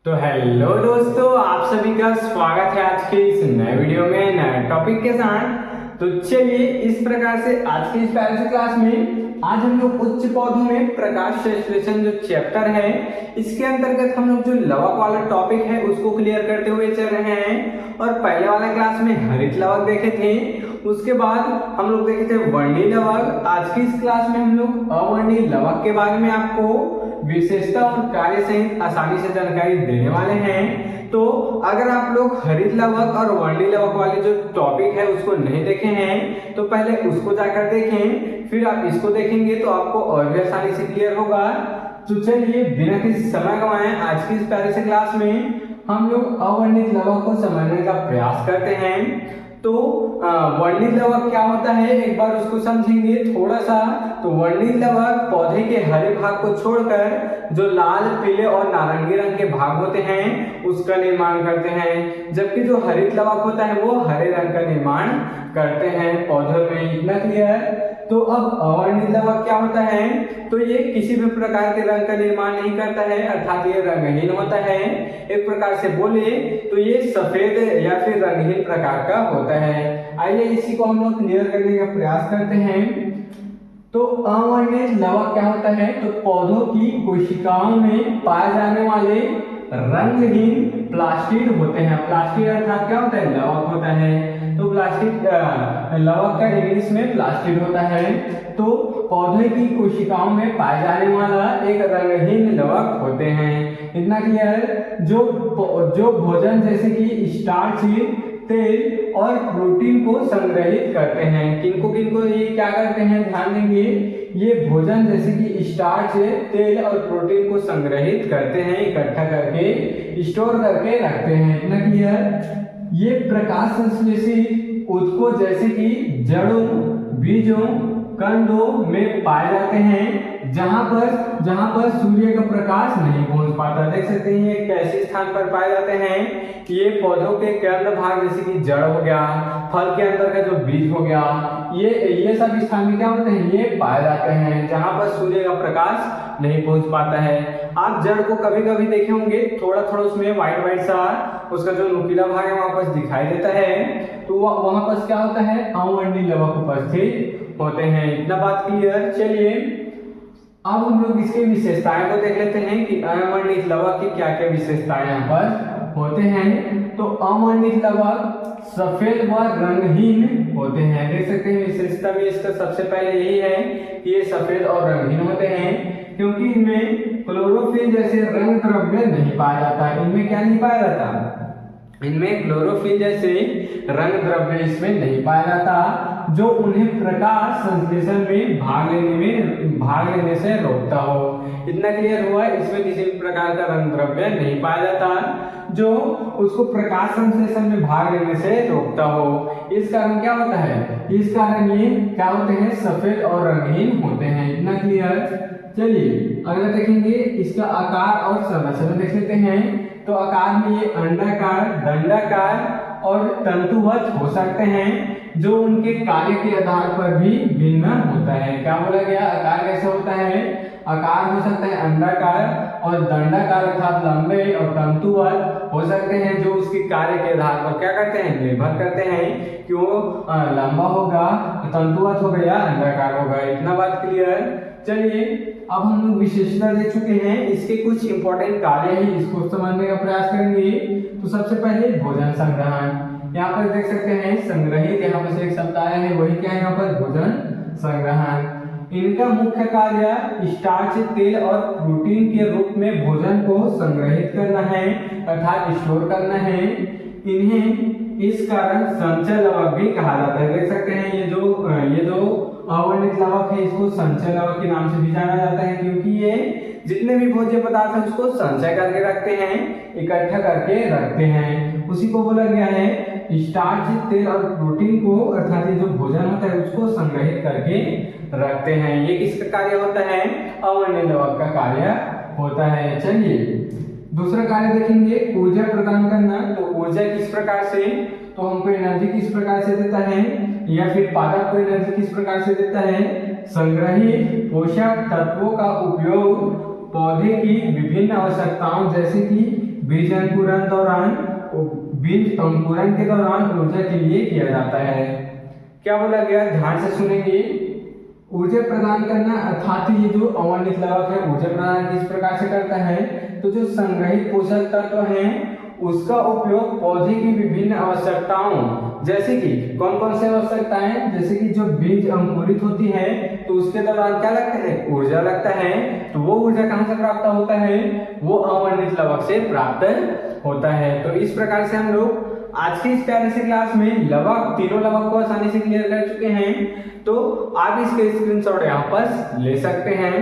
तो हेलो दोस्तों, आप सभी का स्वागत है आज के इस नए वीडियो में नए टॉपिक के साथ। तो चलिए इस प्रकार से आज की इस प्यारे से क्लास में आज हम लोग उच्च पौधों में प्रकाश संश्लेषण जो चैप्टर है इसके अंतर्गत हम लोग जो लवक वाला टॉपिक है उसको क्लियर करते हुए चल रहे हैं। और पहले वाला क्लास में हरित लवक देखे थे, उसके बाद हम लोग देखे थे वर्णीय लवक। आज की इस क्लास में हम लोग अवर्णीय लवक के बारे में आपको विशेषता और कार्य सहित आसानी से जानकारी देने वाले हैं। तो अगर आप लोग हरित लवक और वर्णीय लवक वाले जो टॉपिक है उसको नहीं देखे हैं तो पहले उसको जाकर देखें, फिर आप इसको देखेंगे तो आपको और भी आसानी से क्लियर होगा। तो चलिए बिना किसी समय गंवाए आज की इस प्यारे से क्लास में हम लोग अवर्णित लवक को समझने का प्रयास करते हैं। तो वर्णित लवक क्या होता है एक बार उसको समझेंगे थोड़ा सा। तो वर्णित लवक पौधे के हरे भाग को छोड़कर जो लाल, पीले और नारंगी रंग के भाग होते हैं उसका निर्माण करते हैं, जबकि जो हरित लवक होता है वो हरे रंग का निर्माण करते हैं पौधों में। इतना क्लियर। तो अब अवर्णित लवक क्या होता है, तो ये किसी भी प्रकार के रंग का निर्माण नहीं करता है, अर्थात ये रंगहीन होता है। एक प्रकार से बोले तो ये सफेद या फिर रंगहीन प्रकार का होता है। आइए इसी को हम लोग क्लियर करने का प्रयास करते हैं। तो अवर्णित लवक क्या होता है, तो पौधों की कोशिकाओं में पाए जाने वाले रंगहीन प्लास्टिड होते हैं। प्लास्टिड अर्थात क्या होता है, लवक होता है। तो प्लास्टिड लवक का इंग्लिश में प्लास्टिड होता है। तो पौधे की कोशिकाओं में पाए जाने वाला एक रंगहीन लवक होते हैं। इतना क्लियर। जो भोजन जैसे कि स्टार्च, तेल और प्रोटीन को संग्रहित करते हैं। किनको किनको ये क्या करते हैं, ध्यान देंगे। ये भोजन जैसे कि स्टार्च, तेल और प्रोटीन को संग्रहित करते हैं, इकट्ठा करके स्टोर करके रखते हैं। इतना क्लियर। ये प्रकाश संश्लेषित ऊतकों जैसे कि जड़ों, बीजों, कंदों में पाए जाते हैं जहां पर सूर्य का प्रकाश नहीं पहुंच पाता। देख सकते हैं ये कैसे स्थान पर पाए जाते हैं। ये पौधों के केंद्र भाग जैसे कि जड़ हो गया, फल के अंदर का जो बीज हो गया, ये सब स्थान में क्या होते हैं, ये पाए जाते हैं जहां पर सूर्य का प्रकाश नहीं पहुंच पाता है। आप जड़ को कभी कभी देखे होंगे, थोड़ा थोड़ा उसमें व्हाइट व्हाइट सा उसका जो नुकीला भाग है वहां पर दिखाई देता है। तो वहां पर क्या होता है, अवर्णीय लवक उपस्थित होते हैं। इतना बात क्लियर। चलिए अब हम लोग इसकी विशेषताएं को देख लेते हैं कि अवर्णित लवक की क्या क्या विशेषताएं यहाँ पर होते हैं। तो अवर्णित लवक सफेद व रंगहीन होते हैं। देख सकते हैं विशेषता में इसका सबसे पहले यही है कि ये सफेद और रंगहीन होते हैं, क्योंकि इनमें क्लोरोफिल जैसे रंग द्रव्य नहीं पाया जाता। इनमें क्या नहीं पाया जाता, इनमें क्लोरोफिल जैसे रंग द्रव्य इसमें नहीं पाया जाता, जो उन्हें प्रकाश संश्लेषण में भाग लेने से रोकता हो। इतना क्लियर हुआ। इसमें किसी भी प्रकार का रंग द्रव्य नहीं पाया जाता जो उसको प्रकाश संश्लेषण में भाग लेने से रोकता हो। इस कारण क्या होता है, इस कारण ये क्या होते हैं, सफेद और रंगहीन होते हैं। इतना क्लियर। चलिए अगला देखेंगे, इसका आकार और संरचना देख लेते हैं। तो आकार में ये अंडाकार, दंडाकार और तंतुवत हो सकते हैं, जो उनके कार्य के आधार पर भी भिन्न होता है। क्या बोला गया, आकार कैसे होता है, आकार हो सकता है अंडाकार और दंडाकार अर्थात लंबे, और तंतुवत हो सकते हैं जो उसके कार्य के आधार पर क्या करते हैं, निर्भर करते हैं कि वो लंबा होगा, तंतुवत होगा या अंडाकार होगा। इतना बात क्लियर। चलिए अब हम लोग विशेषता देख चुके हैं, इसके कुछ इंपॉर्टेंट कार्य हैं, इसको समझने का प्रयास करेंगे। तो सबसे पहले भोजन संग्रहण। यहाँ पर देख सकते हैं संग्रहित, यहाँ पर से एक शब्द आया है, वही क्या है यहाँ पर, भोजन संग्रहण। इनका मुख्य कार्य स्टार्च, तेल और प्रोटीन के रूप में भोजन को संग्रहित करना है अर्थात स्टोर करना है। इन्हें इस कारण संचय लवक भी कहा जाता है। देख सकते हैं ये जो अवर्णित लवक है इसको संचय लवक के नाम से भी जाना जाता है, क्योंकि ये जितने भी भोज्य पदार्थ है उसको संचय करके रखते हैं, इकट्ठा करके रखते हैं। उसी को बोला गया है स्टार्च, तेल और प्रोटीन को अर्थात ये जो भोजन होता है उसको संग्रहित करके रखते हैं। ये किसका कार्य होता है, अवर्णित लवक का कार्य होता है। चलिए दूसरा कार्य देखेंगे, ऊर्जा प्रदान करना। तो ऊर्जा किस प्रकार से, तो हमको एनर्जी किस प्रकार से देता है, या फिर पादप को एनर्जी किस प्रकार से देता है, संग्रहित पोषक तत्वों का उपयोग पौधे की विभिन्न आवश्यकताओं जैसे कि बीज अंकुरण के दौरान ऊर्जा के लिए किया जाता है। क्या बोला गया, ध्यान से सुनेंगे। ऊर्जा प्रदान करना अर्थात ये जो अवर्णित लवक है ऊर्जा प्रदान किस प्रकार से करता है, तो जो संग्रहित पोषक तत्व हैं उसका उपयोग पौधे की विभिन्न आवश्यकताओं, जैसे कि कौन कौन से आवश्यकताएं, जैसे कि जो बीज अंकुरित होती है तो उसके दौरान क्या लगता है, ऊर्जा लगता है। तो वो ऊर्जा कहां से प्राप्त होता है, वो अवर्णित लवक से प्राप्त होता है। तो इस प्रकार से हम लोग आज की इस प्यारे से क्लास में लवक, तीनों लवक को आसानी से क्लियर कर चुके हैं। तो आप इसके स्क्रीनशॉट यहाँ पर ले सकते हैं।